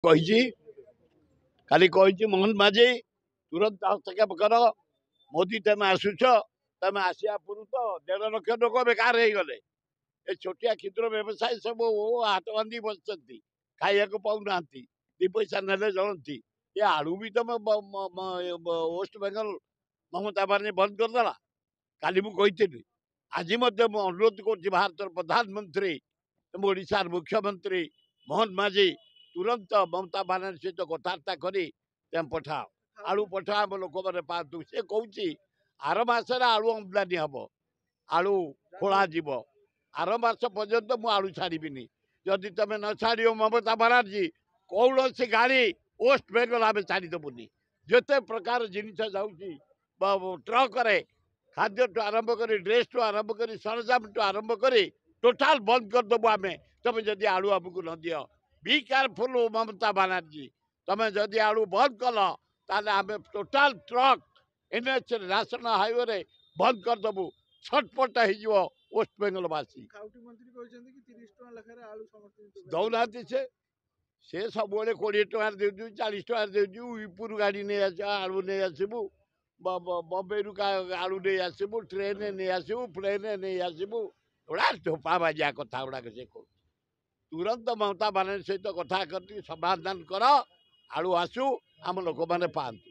कही खाली कही मोहन माझी तुरंत हस्तक्षेप कर मोदी तुम आसुच तुम आसिया पूर्व तो 1.5 लाख लोक बेकार हो गले ए छोटिया क्षुद्र व्यवसाय सब हाथ बांधी बसती खाया पाऊना 2 पैसा ने जलती ये आड़ू भी तुम वेस्ट बेंगल ममता बानी बंद करदेला काली मुझी आज अनुरोध कर भारत प्रधानमंत्री तुम ओडार मुख्यमंत्री मोहन माझी तुरंत ममता बानार्जी सहित कथबार्ता कर पठाओ आलू पठाओ आम लोक मैंने पातु सी कौच आर मसरे आलू आमदानी हम आलू खोल आर मास पर्यंत मु आलू छाड़बी जदि तुम न छाड़ ममता बानार्जी कौन सी गाड़ी वेस्ट बेंगल आम छाड़देबुनि जिते प्रकार जिनस जाऊँ ट्रक खाद्य टू आरंभ कर ड्रेस टू आरंभ कर सरंजाम टू आरंभ कर टोटाल बंद करदेबू आम तुम जदि आलू आमको न दियो बी केयरफुल ममता बानार्जी तुम जदि आलू बंद कल ताले आम total truck NH national highway बंद करदेबू छटपट हो वेस्ट बेंगल बासी दौना से सब 20 टकर दे 40 टकर दे यूपुर गाड़ी नहीं आस आलू नहीं आसबू बम्बे रु आलू नहीं आसबू ट्रेन नहीं आसबू प्लेन नहीं आसबू गुड़ा धोपा बाजिया कथा गुड़ाक से कह तुरंत ममता बानार्जी सहित कथा कर समाधान कर आलू आसू आम लोक मैंने पातु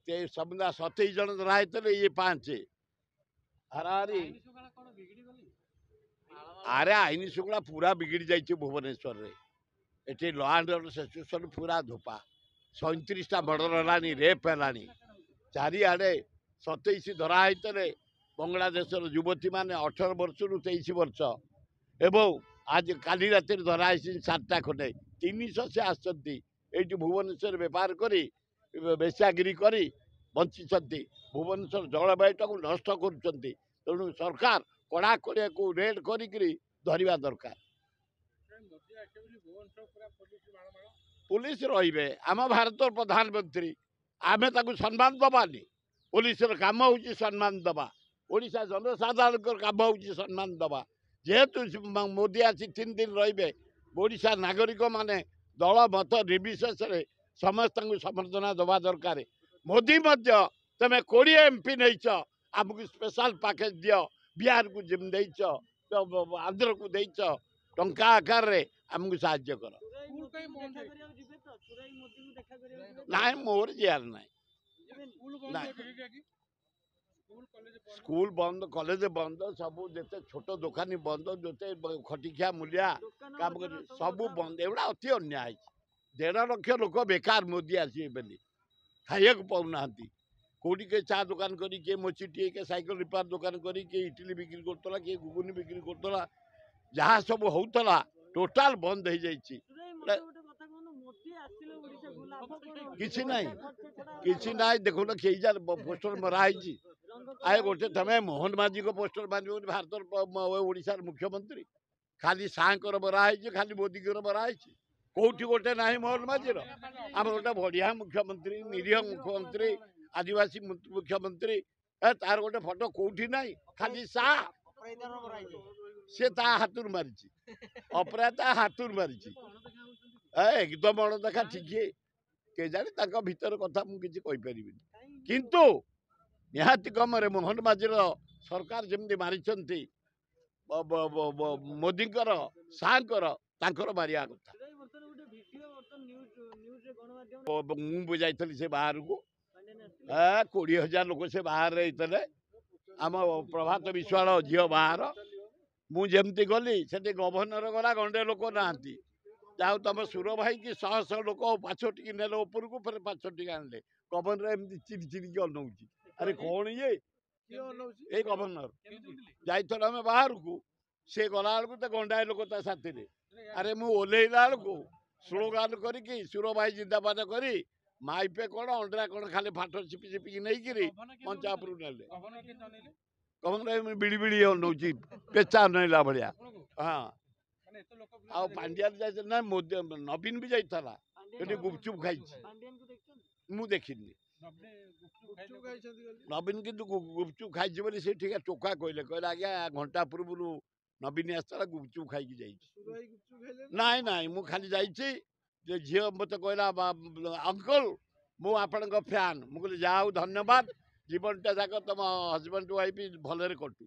समुदाय 27 जन धरा ये 5 हाराहारी अरे आईन शुक्ला पूरा बिगड़ी जाइए भुवनेश्वर रे eighty law and order situation पूरा धोपा 37टा मर्डर है रेप है चारिआडे 27 धरा बांग्लादेश युवती मैंने 18 वर्ष रु 23 वर्ष एवं आज काली रात धरा 7टा खंडे 300 से आसती भुवनेश्वर बेपार कर बेश्यागिरी कर बंची भुवनेश्वर जलवायु टाक नष्ट कर तेणु सरकार कड़ाकड़ी को रेड करवा दरकार पुलिस रे आम भारत प्रधानमंत्री आम सम्मान दबानी पुलिस काम हूँ सम्मान दबा ओडिशा जनसाधारण काम हूँ सम्मान दबा जेहेतु मोदी आसी 3 दिन रे ओडिशा नागरिक माने दल मत निर्विशेष समस्त समर्थना दबा दरकार मोदी तुम 20 MP नहीं आमको स्पेशल पैकेज दियो बिहार को जिम देच आंध्र को देच टंका आकार रे आमको साहाय्य कर ना मोर जियार ना स्कूल बंद कॉलेज बंद सब जिते छोट दुकानी बंद जिते खटिखिया मूलिया काम कर सब बंद एगुड़ा अति अन्याय 1.5 लाख लोक बेकार मोदी आसबे खाइया पाऊना कौटी के चा दुकान करी किए मोचीटी के साइकिल रिपेयर दुकान करी किए इडली बिक्री करतला किए घुगुनी बिक्री करतला जहाँ सब होतला टोटाल बंद हो जाइए किसी ना देखो ना कई जार पोस्टर मराई आए गोटे तुम मोहन माझी को पोस्टर मार भारत ओडार मुख्यमंत्री खाली सागर मराई खाली मोदी मराई कौटी गोटे ना मोहन माझी आम गोटे बढ़िया मुख्यमंत्री निरीह मुख्यमंत्री आदिवासी मुख्यमंत्री तार गोटे फटो कौटी ना खाली सा सी हाथ मारी अपराध हाथ मारी एकदम अणदेखा ठीक के जाने भीतर कथा मुझे किंतु निहाती कम मोहन माझीर सरकार जमी मारी मोदी सागर मारिया कथा मुझे जाइली से बाहर को 20,000 लोक से बाहर रही आम प्रभात विश्वाल झील बाहर मुझे गली से गवर्नर गला गंडे लोक ना जाओ तुम सुर भाई कि 100 लोक 5 टिकी ने ऊपर को फिर 5 टिका आनले गवर्नर एमती चिरी चिरी अनौची अरे कौन ये गवर्नर जाइल आम बाहर को सी गला बेलू तो गंडाए लोक साथी अरे मुझे ओल्ला बेलू स्लोगान करी सुर भाई जिंदाबाद करी माइपे कौन अंडा कौन खाली फाट चिपी चिपिकी नहीं पंचायत गवर्नर बिड़ी बिड़ी अनौची पेचा अनैला भाया हाँ आ पांड्या जाए ना मोदी नवीन भी जाइला गुपचुप खाई मु देखनी नवीन किंतु गुपचुप खाई टोका कहले आज्ञा घंटा पूर्व ନବୀନ ଆସିଥିଲା ଗୁପଚୁପ ଖାଇକି ଯାଇଛି। ସୁର ଭାଇ ଗୁପଚୁପ ଖାଇଲେନି? ନାଇଁ ନାଇଁ ମୁଁ ଖାଲି ଯାଇଛି ଯେ ଝିଅ ମୋତେ କହିଲା ଅଙ୍କଲ ମୁଁ ଆପଣଙ୍କ ଫ୍ୟାନ୍। ମୁଁ କହିଲି ଯାହା ହଉ ଧନ୍ୟବାଦ, ଜୀବନଟା ଯାକ ତମ ହଜବେଣ୍ଡ ୱାଇଫ୍ ଭଲରେ କଟୁ।